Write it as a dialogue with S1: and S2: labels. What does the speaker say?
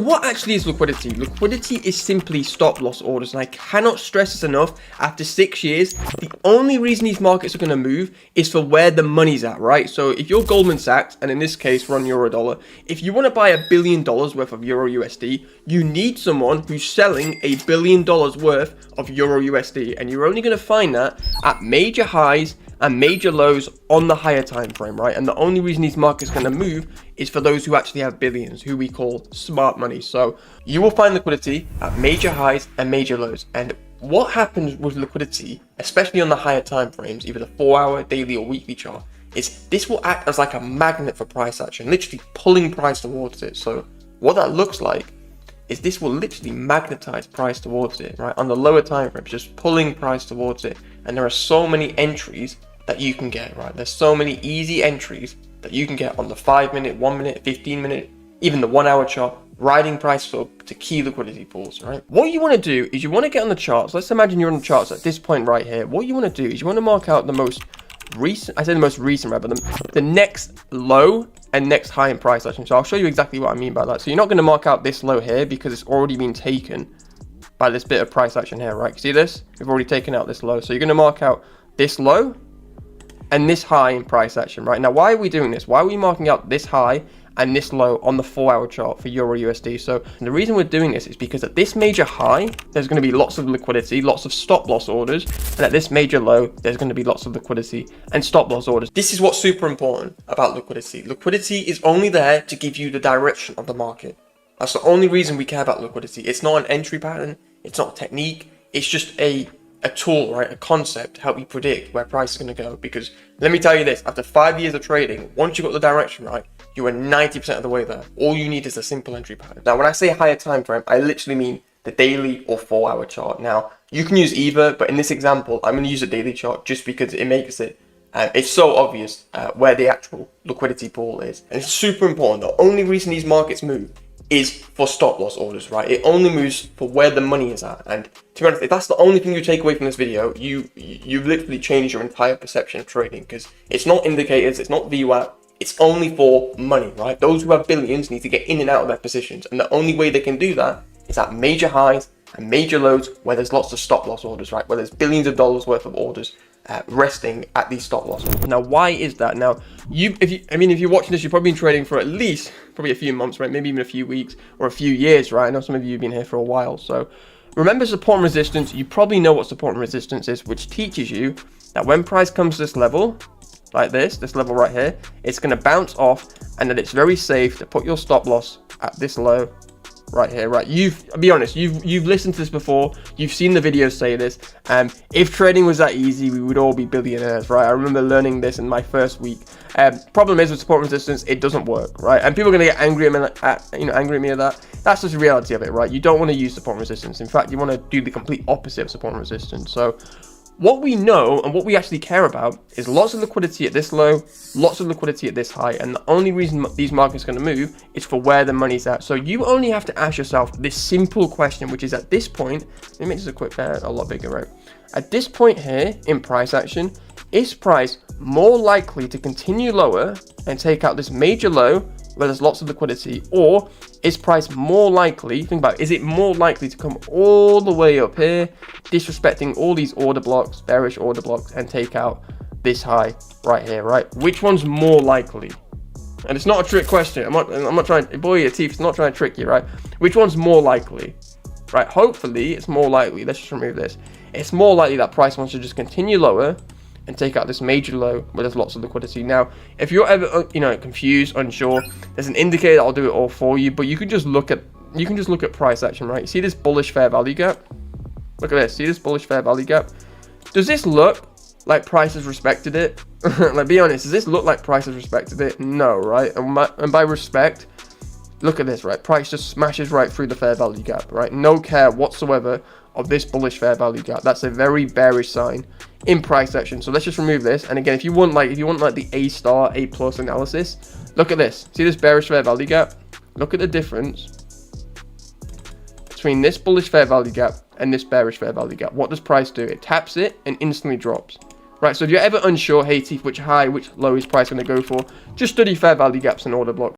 S1: What actually is liquidity? Liquidity is simply stop loss orders, and I cannot stress this enough. After 6 years, the only reason these markets are going to move is for where the money's at, right? So if you're Goldman Sachs, and in this case we're on euro dollar, if you want to buy $1 billion worth of euro USD, you need someone who's selling $1 billion worth of euro USD, and you're only going to find that at major highs and major lows on the higher time frame, right? And the only reason these markets are going to move is for those who actually have billions, who we call smart money. So you will find liquidity at major highs and major lows. And what happens with liquidity, especially on the higher time frames, either the 4-hour, daily or weekly chart, is this will act as like a magnet for price action, literally pulling price towards it. So what that looks like is this will literally magnetize price towards it, right? On the lower time frames, just pulling price towards it. And there are so many entries that you can get, right? There's so many easy entries that you can get on the 5-minute, 1-minute, 15-minute, even the 1-hour chart, riding price up to key liquidity pools, right? What you want to do is you want to get on the charts. Let's imagine you're on the charts at this point right here. What you want to do is you want to mark out the most recent, I say the most recent rather than the next low and next high in price action. So I'll show you exactly what I mean by that. So you're not going to mark out this low here because it's already been taken by this bit of price action here, right? See this? We've already taken out this low. So you're going to mark out this low and this high in price action, right? Now, why are we doing this? Why are we marking out this high and this low on the 4-hour chart for euro USD? So the reason we're doing this is because at this major high, there's going to be lots of liquidity, lots of stop loss orders, and at this major low, there's going to be lots of liquidity and stop loss orders. This is what's super important about liquidity. Liquidity is only there to give you the direction of the market. That's the only reason we care about liquidity. It's not an entry pattern, it's not a technique, it's just a tool, right? A concept to help you predict where price is going to go. Because let me tell you this, after 5 years of trading, once you got the direction right, you are 90% of the way there. All you need is a simple entry pattern. Now, when I say higher time frame, I literally mean the daily or 4-hour chart. Now, you can use either, but in this example, I'm going to use a daily chart just because it makes it, it's so obvious where the actual liquidity pool is. And it's super important. The only reason these markets move is for stop loss orders, right? It only moves for where the money is at. And to be honest, if that's the only thing you take away from this video, you've literally changed your entire perception of trading, because it's not indicators, it's not VWAP, it's only for money, right? Those who have billions need to get in and out of their positions, and the only way they can do that is at major highs and major lows where there's lots of stop loss orders, right? Where there's billions of dollars worth of orders resting at these stop loss. Now, why is that? Now, if you're watching this, you've probably been trading for at least probably a few months, right? Maybe even a few weeks or a few years, right? I know some of you have been here for a while. So remember support and resistance. You probably know what support and resistance is, which teaches you that when price comes to this level, like this level right here, it's going to bounce off, and that it's very safe to put your stop loss at this low right here, right? I'll be honest, you've listened to this before, you've seen the videos say this. If trading was that easy, we would all be billionaires, right? I remember learning this in my first week. Problem is with support resistance, it doesn't work, right? And people are going to get angry at me at that. That's just the reality of it, right? You don't want to use support resistance. In fact, you want to do the complete opposite of support resistance. So what we know and what we actually care about is lots of liquidity at this low, lots of liquidity at this high, and the only reason these markets are going to move is for where the money's at. So you only have to ask yourself this simple question, which is at this point, let me make this a quick a lot bigger, right? At this point here in price action, is price more likely to continue lower and take out this major low where there's lots of liquidity, or is price more likely, think about it, is it more likely to come all the way up here, disrespecting all these order blocks, bearish order blocks, and take out this high right here, right? Which one's more likely? And it's not a trick question. I'm not trying, boy, Atif, it's not trying to trick you, right? Which one's more likely, right? Hopefully it's more likely, let's just remove this. It's more likely that price wants to just continue lower and take out this major low where there's lots of liquidity. Now, if you're ever confused, unsure, there's an indicator. I'll do it all for you, but you can just look at price action, right? See this bullish fair value gap? Look at this. See this bullish fair value gap? Does this look like price has respected it? Like, be honest, does this look like price has respected it? No, right? And by respect, look at this, right? Price just smashes right through the fair value gap, right? No care whatsoever of this bullish fair value gap. That's a very bearish sign in price action. So let's just remove this. And again, if you want like the A star, A plus analysis, look at this. See this bearish fair value gap? Look at the difference between this bullish fair value gap and this bearish fair value gap. What does price do? It taps it and instantly drops. Right, so if you're ever unsure, hey Atif, which high, which low is price going to go for, just study fair value gaps and order blocks.